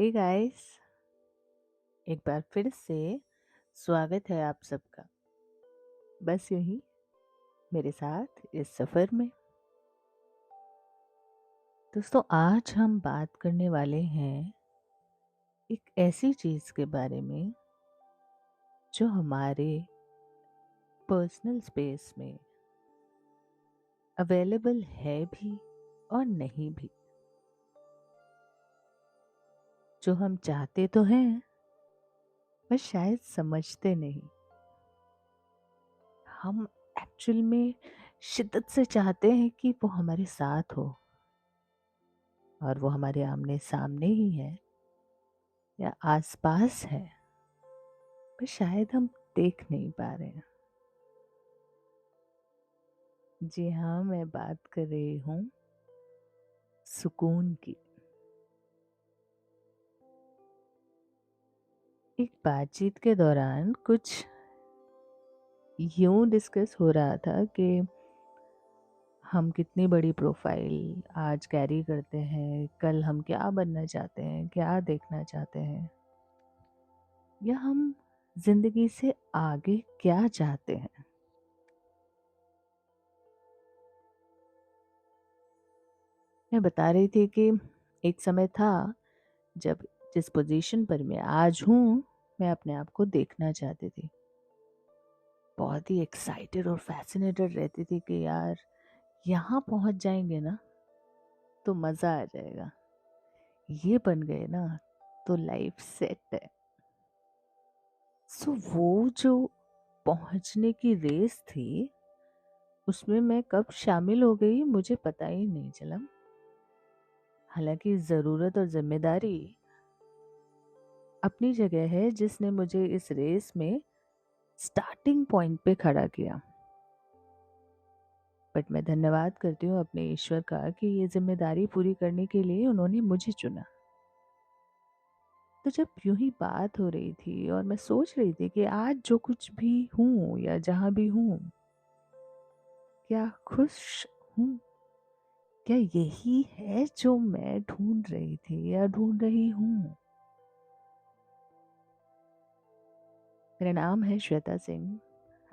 Hey guys, एक बार फिर से स्वागत है आप सबका। बस यूं ही मेरे साथ इस सफ़र में। दोस्तों, आज हम बात करने वाले हैं एक ऐसी चीज़ के बारे में जो हमारे पर्सनल स्पेस में अवेलेबल है भी और नहीं भी। जो हम चाहते तो हैं पर शायद समझते नहीं। हम एक्चुअल में शिद्दत से चाहते हैं कि वो हमारे साथ हो और वो हमारे आमने सामने ही है या आसपास है, पर शायद हम देख नहीं पा रहे हैं। जी हाँ, मैं बात कर रही हूँ सुकून की। एक बातचीत के दौरान कुछ यूं डिस्कस हो रहा था कि हम कितनी बड़ी प्रोफाइल आज कैरी करते हैं, कल हम क्या बनना चाहते हैं, क्या देखना चाहते हैं, या हम जिंदगी से आगे क्या चाहते हैं। मैं बता रही थी कि एक समय था जब जिस पोजीशन पर मैं आज हूँ, मैं अपने आप को देखना चाहती थी। बहुत ही एक्साइटेड और फैसिनेटेड रहती थी कि यार यहाँ पहुँच जाएंगे ना तो मज़ा आ जाएगा, ये बन गए ना तो लाइफ सेट है। सो वो जो पहुँचने की रेस थी, उसमें मैं कब शामिल हो गई मुझे पता ही नहीं चला। हालांकि ज़रूरत और जिम्मेदारी अपनी जगह है, जिसने मुझे इस रेस में स्टार्टिंग पॉइंट पे खड़ा किया। बट मैं धन्यवाद करती हूँ अपने ईश्वर का कि ये जिम्मेदारी पूरी करने के लिए उन्होंने मुझे चुना। तो जब यूं ही बात हो रही थी और मैं सोच रही थी कि आज जो कुछ भी हूँ या जहाँ भी हूँ, क्या खुश हूँ? क्या यही है जो मैं ढूंढ रही थी या ढूंढ रही हूँ? मेरा नाम है श्वेता सिंह।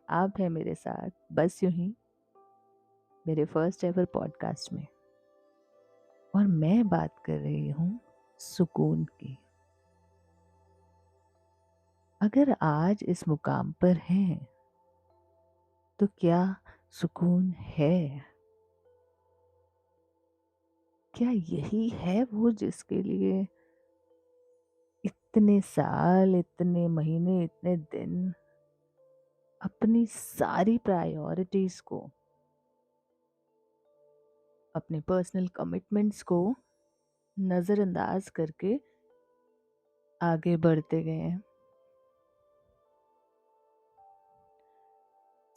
आप हैं मेरे साथ बस यूं ही मेरे फर्स्ट एवर पॉडकास्ट में, और मैं बात कर रही हूँ सुकून की। अगर आज इस मुकाम पर हैं तो क्या सुकून है? क्या यही है वो जिसके लिए इतने साल, इतने महीने, इतने दिन अपनी सारी प्रायोरिटीज को, अपने पर्सनल कमिटमेंट्स को नज़रअंदाज करके आगे बढ़ते गए हैं?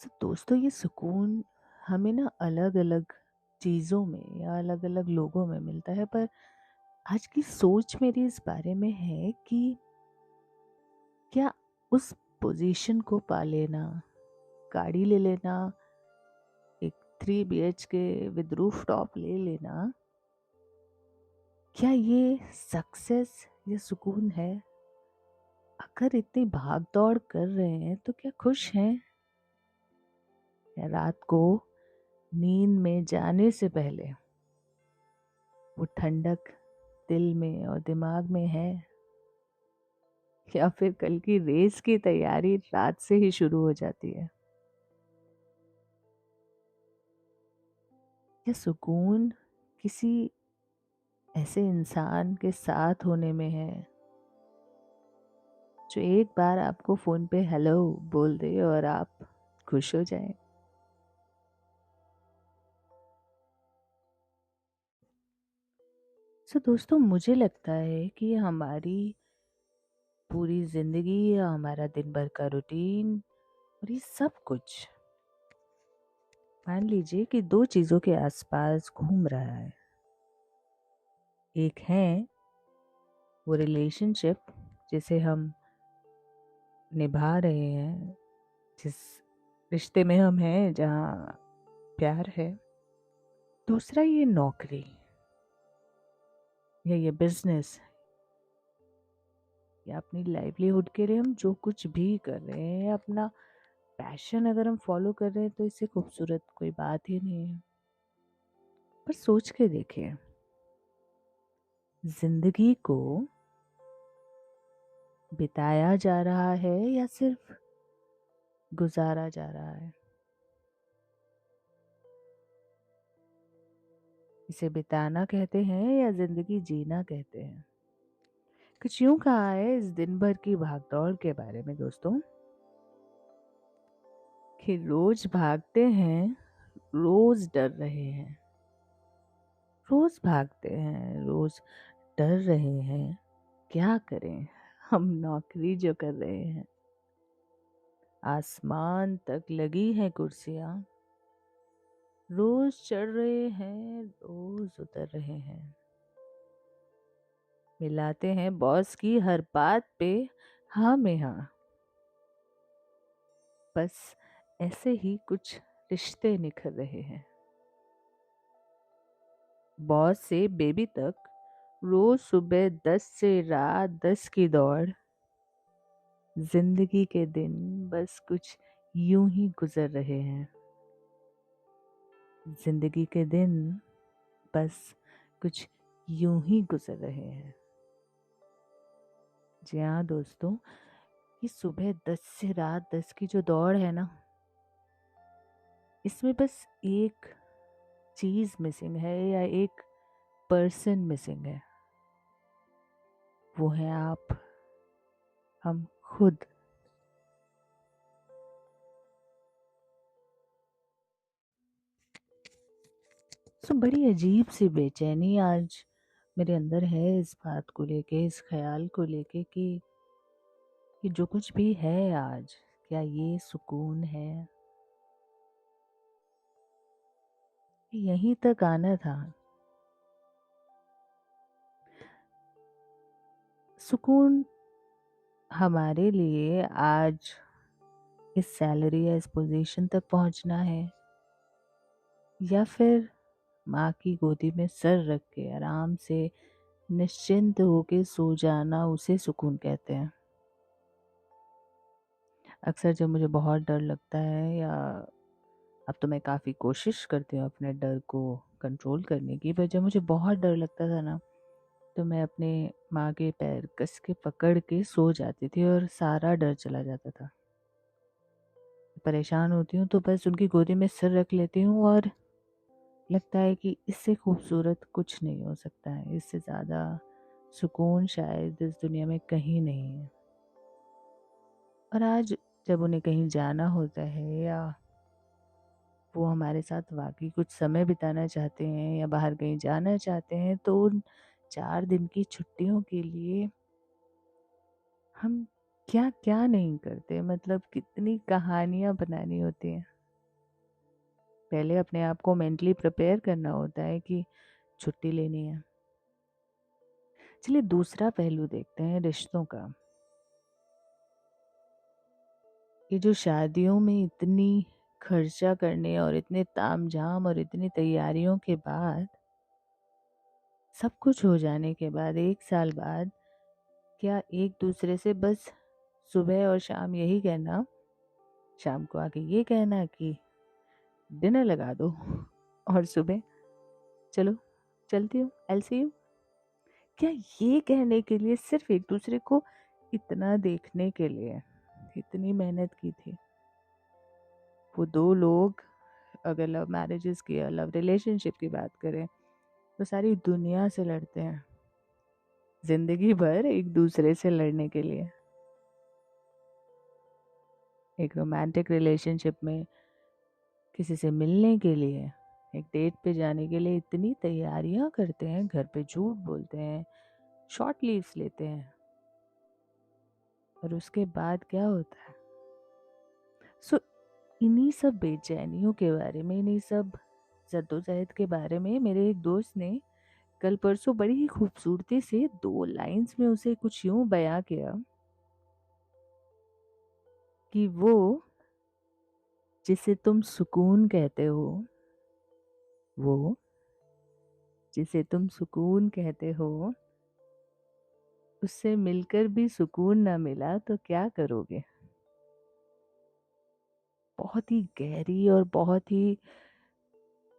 तो दोस्तों, ये सुकून हमें ना अलग अलग चीज़ों में या अलग अलग लोगों में मिलता है, पर आज की सोच मेरी इस बारे में है कि क्या उस पोजीशन को पा लेना, गाड़ी ले लेना, एक 3 BHK विद रूफ टॉप ले लेना, क्या ये सक्सेस या सुकून है? अगर इतनी भाग दौड़ कर रहे हैं तो क्या खुश हैं? या रात को नींद में जाने से पहले वो ठंडक दिल में और दिमाग में है? या फिर कल की रेस की तैयारी रात से ही शुरू हो जाती है? या सुकून किसी ऐसे इंसान के साथ होने में है जो एक बार आपको फोन पे हेलो बोल दे और आप खुश हो जाएं? सो दोस्तों, मुझे लगता है कि हमारी पूरी जिंदगी या हमारा दिन भर का रूटीन और ये सब कुछ, मान लीजिए कि दो चीजों के आसपास घूम रहा है। एक है वो रिलेशनशिप जिसे हम निभा रहे हैं, जिस रिश्ते में हम हैं जहाँ प्यार है। दूसरा ये नौकरी या ये बिजनेस या अपनी लाइवलीहुड के लिए हम जो कुछ भी कर रहे हैं, या अपना पैशन अगर हम फॉलो कर रहे हैं, तो इससे खूबसूरत कोई बात ही नहीं है। पर सोच के देखिए, जिंदगी को बिताया जा रहा है या सिर्फ गुजारा जा रहा है? इसे बिताना कहते हैं या जिंदगी जीना कहते हैं? कुछ यूं कहा है इस दिन भर की भागदौड़ के बारे में दोस्तों, कि रोज भागते हैं, रोज डर रहे हैं। रोज भागते हैं, रोज डर रहे हैं। क्या करें, हम नौकरी जो कर रहे हैं, आसमान तक लगी हैं कुर्सियां, रोज चढ़ रहे हैं, रोज उतर रहे हैं। मिलाते हैं बॉस की हर बात पे हाँ में हाँ। बस ऐसे ही कुछ रिश्ते निखर रहे हैं। बॉस से बेबी तक, रोज सुबह 10 से रात 10 की दौड़। जिंदगी के दिन बस कुछ यूं ही गुजर रहे हैं। जिंदगी के दिन बस कुछ यूं ही गुजर रहे हैं। जी हाँ दोस्तों, ये सुबह 10 से रात 10 की जो दौड़ है ना, इसमें बस एक चीज मिसिंग है, या एक पर्सन मिसिंग है। वो है आप, हम खुद। सो बड़ी अजीब सी बेचैनी आज मेरे अंदर है इस बात को लेके, इस ख्याल को लेके कि जो कुछ भी है आज, क्या ये सुकून है? यहीं तक आना था। सुकून हमारे लिए आज इस सैलरी या इस पोजीशन तक पहुंचना है, या फिर माँ की गोदी में सर रख के आराम से निश्चिंत होके सो जाना, उसे सुकून कहते हैं। अक्सर जब मुझे बहुत डर लगता है, या अब तो मैं काफ़ी कोशिश करती हूँ अपने डर को कंट्रोल करने की, पर जब मुझे बहुत डर लगता था ना, तो मैं अपने माँ के पैर कस के पकड़ के सो जाती थी और सारा डर चला जाता था। परेशान होती हूँ तो बस उनकी गोदी में सिर रख लेती हूँ, और लगता है कि इससे खूबसूरत कुछ नहीं हो सकता है, इससे ज़्यादा सुकून शायद इस दुनिया में कहीं नहीं है। और आज जब उन्हें कहीं जाना होता है, या वो हमारे साथ वाकई कुछ समय बिताना चाहते हैं, या बाहर कहीं जाना चाहते हैं, तो उन 4 दिन की छुट्टियों के लिए हम क्या क्या नहीं करते, मतलब कितनी कहानियां बनानी होती हैं। पहले अपने आप को मेंटली प्रिपेयर करना होता है कि छुट्टी लेनी है। चलिए दूसरा पहलू देखते हैं रिश्तों का। ये जो शादियों में इतनी खर्चा करने और इतने तामझाम और इतनी तैयारियों के बाद, सब कुछ हो जाने के बाद, 1 साल बाद, क्या एक दूसरे से बस सुबह और शाम यही कहना, शाम को आके ये कहना कि डिनर लगा दो, और सुबह चलो चलती हूँ, आई सी यू, क्या ये कहने के लिए सिर्फ एक दूसरे को इतना देखने के लिए इतनी मेहनत की थी? वो दो लोग अगर लव मैरिजेस की या लव रिलेशनशिप की बात करें, तो सारी दुनिया से लड़ते हैं, जिंदगी भर एक दूसरे से लड़ने के लिए। एक रोमांटिक रिलेशनशिप में किसी से मिलने के लिए, एक डेट पे जाने के लिए इतनी तैयारियां करते हैं, घर पे झूठ बोलते हैं, शॉर्ट लीव्स लेते हैं, और उसके बाद क्या होता है? सो इन्हीं सब बेचैनियों के बारे में, इन्हीं सब जद्दोजहद के बारे में मेरे एक दोस्त ने कल परसों बड़ी ही खूबसूरती से 2 लाइंस में उसे कुछ यूं बयां किया, कि वो जिसे तुम सुकून कहते हो, वो जिसे तुम सुकून कहते हो, उससे मिलकर भी सुकून ना मिला तो क्या करोगे? बहुत ही गहरी और बहुत ही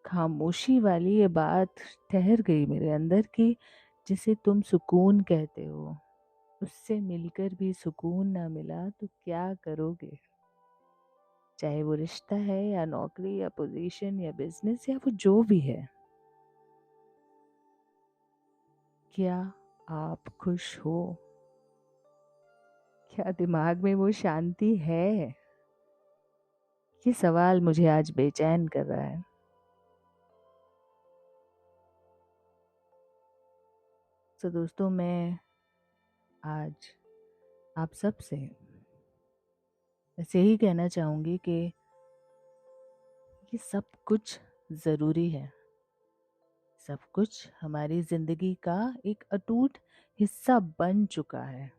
खामोशी वाली ये बात ठहर गई मेरे अंदर कि जिसे तुम सुकून कहते हो, उससे मिलकर भी सुकून ना मिला तो क्या करोगे? चाहे वो रिश्ता है या नौकरी या पोजीशन या बिजनेस या वो जो भी है। क्या आप खुश हो? क्या दिमाग में वो शांति है? ये सवाल मुझे आज बेचैन कर रहा है। तो दोस्तों, मैं आज आप सब से ऐसे ही कहना चाहूंगी कि ये सब कुछ ज़रूरी है। सब कुछ हमारी ज़िंदगी का एक अटूट हिस्सा बन चुका है।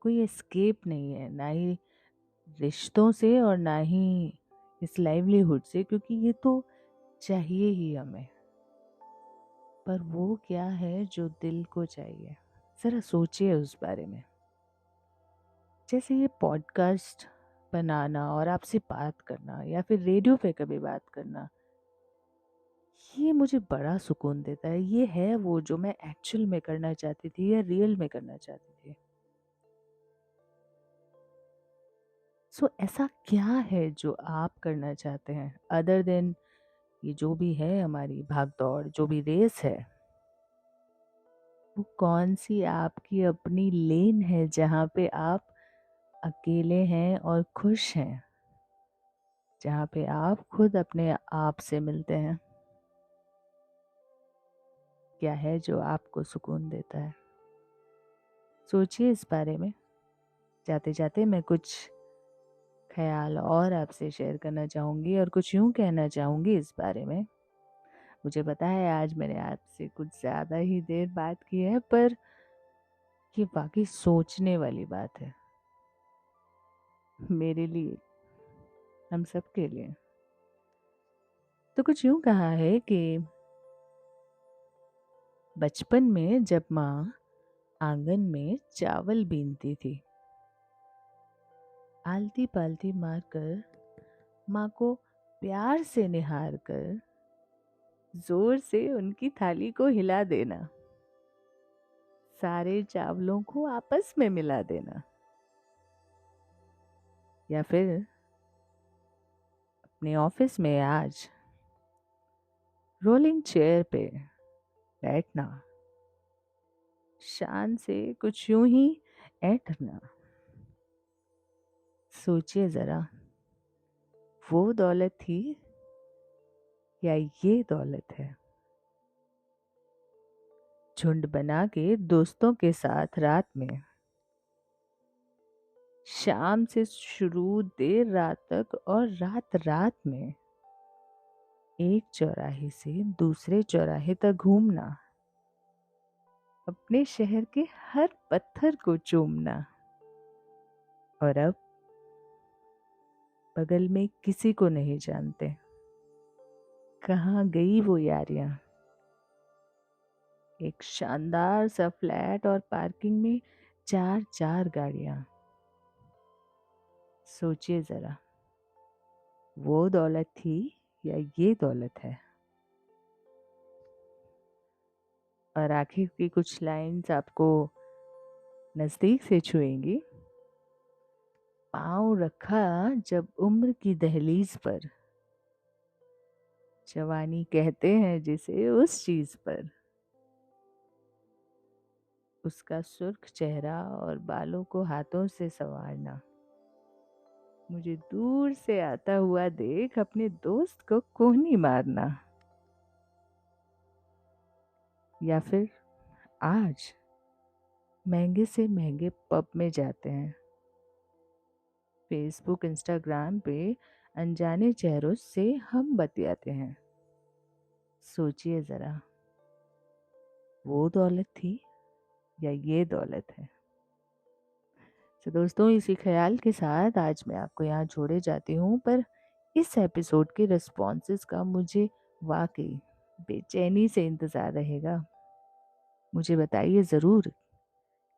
कोई एस्केप नहीं है, ना ही रिश्तों से और ना ही इस लाइवलीहुड से, क्योंकि ये तो चाहिए ही हमें। पर वो क्या है जो दिल को चाहिए? ज़रा सोचिए उस बारे में। जैसे ये पॉडकास्ट बनाना और आपसे बात करना या फिर रेडियो पे कभी बात करना, ये मुझे बड़ा सुकून देता है। ये है वो जो मैं एक्चुअल में करना चाहती थी या रियल में करना चाहती थी। सो ऐसा क्या है जो आप करना चाहते हैं अदर देन ये जो भी है हमारी भाग दौड़, जो भी रेस है? वो कौन सी आपकी अपनी लेन है जहाँ पे आप अकेले हैं और खुश हैं, जहाँ पे आप खुद अपने आप से मिलते हैं? क्या है जो आपको सुकून देता है? सोचिए इस बारे में। जाते जाते मैं कुछ ख्याल और आपसे शेयर करना चाहूँगी और कुछ यूँ कहना चाहूँगी इस बारे में। मुझे पता है आज मैंने आपसे कुछ ज़्यादा ही देर बात की है, पर ये वाकई सोचने वाली बात है मेरे लिए, हम सब के लिए। तो कुछ यूँ कहा है कि बचपन में जब माँ आंगन में चावल बीनती थी, आलती पालती मारकर माँ को प्यार से निहार कर जोर से उनकी थाली को हिला देना, सारे चावलों को आपस में मिला देना, या फिर अपने ऑफिस में आज रोलिंग चेयर पे बैठना, शान से कुछ यूं ही ऐंठना। सोचिए जरा, वो दौलत थी या ये दौलत है? झुंड बना के दोस्तों के साथ रात में, शाम से शुरू देर रात तक और रात रात में एक चौराहे से दूसरे चौराहे तक घूमना, अपने शहर के हर पत्थर को चूमना, और अब बगल में किसी को नहीं जानते। कहाँ गई वो यारियां? एक शानदार सा फ्लैट और पार्किंग में चार चार गाड़ियां। सोचिए जरा, वो दौलत थी या ये दौलत है? और आखिर की कुछ लाइंस आपको नजदीक से छुएंगी। पाँव रखा जब उम्र की दहलीज पर, जवानी कहते हैं जिसे उस चीज पर, उसका सुर्ख चेहरा और बालों को हाथों से संवारना, मुझे दूर से आता हुआ देख अपने दोस्त को कोहनी मारना, या फिर आज महंगे से महंगे पब में जाते हैं, फेसबुक इंस्टाग्राम पे अनजाने चेहरों से हम बतियाते हैं। सोचिए जरा, वो दौलत थी या ये दौलत है? तो दोस्तों, इसी ख्याल के साथ आज मैं आपको यहाँ छोड़े जाती हूँ, पर इस एपिसोड के रिस्पॉन्सेस का मुझे वाकई बेचैनी से इंतज़ार रहेगा। मुझे बताइए ज़रूर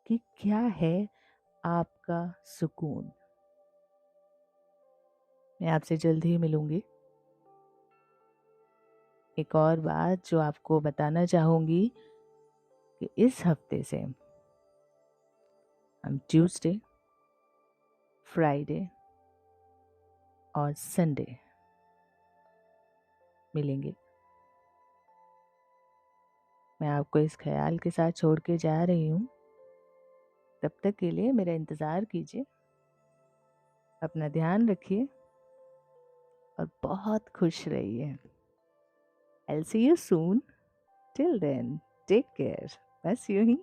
कि क्या है आपका सुकून। मैं आपसे जल्द ही मिलूंगी। एक और बात जो आपको बताना चाहूंगी कि इस हफ्ते से हम ट्यूसडे, फ्राइडे और संडे मिलेंगे। मैं आपको इस ख्याल के साथ छोड़ के जा रही हूँ। तब तक के लिए मेरा इंतज़ार कीजिए। अपना ध्यान रखिए और बहुत खुश रहिए। I'll see you soon. Till then, take care. बस यूं ही।